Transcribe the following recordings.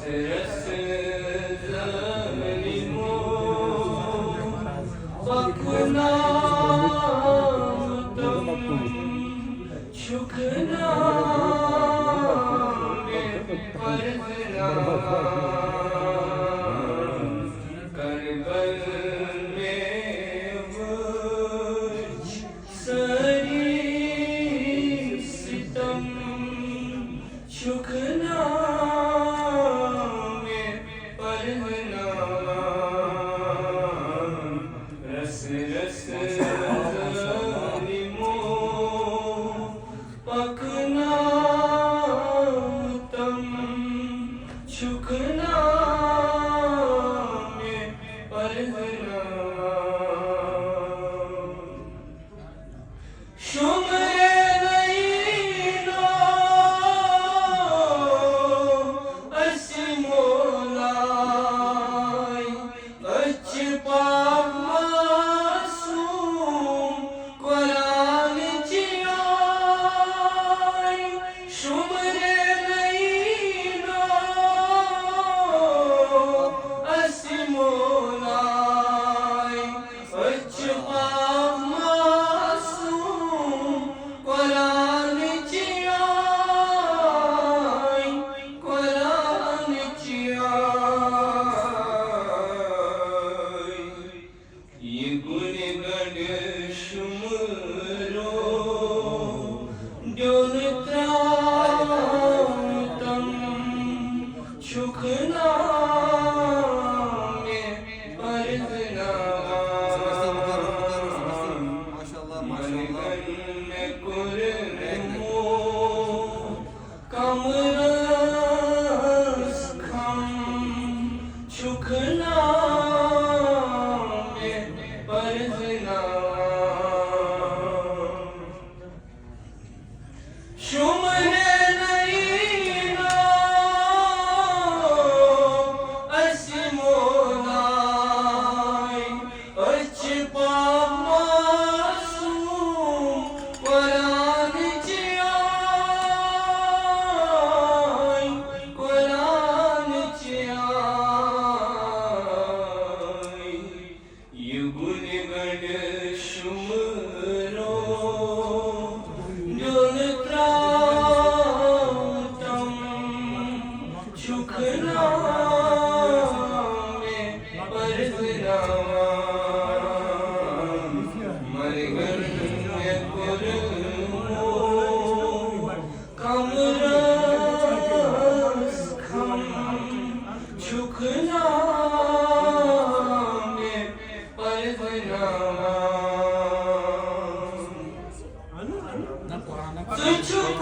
रस जालिमो पकना तुम छुकना परजना करबल में मुझ सरी सितम छुकना परजना रस रस जालिमो पकना तुम छुकना परजना शुमरे नईनो असिमोलाई अचपा मासूम कुरान चियाई शुमरे नईनो असिमोलाई अचपा छुकना कमरस खम छुकना परजना शुमरे नईनो असिमोलाई अचपा मासूम कुरान चियाई कुरान चियाई युगुन गण शुमरो छुकना परजना मरगन कमरस खम छुकना परजना छुक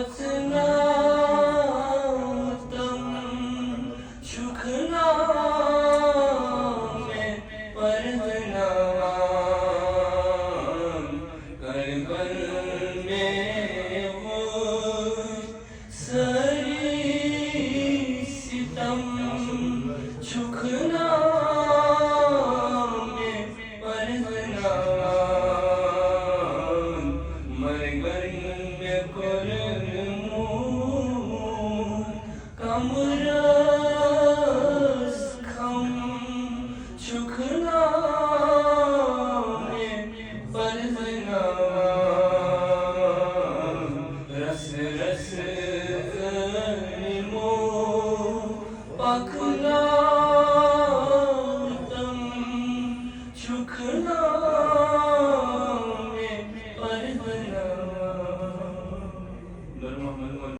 रसना तम चुकना में परगना कर में वो सरी सितम चुकना में परगना मरगर में कुरमू कमरस खम चुकना में परगना रस रस निमो पखना तम चुकना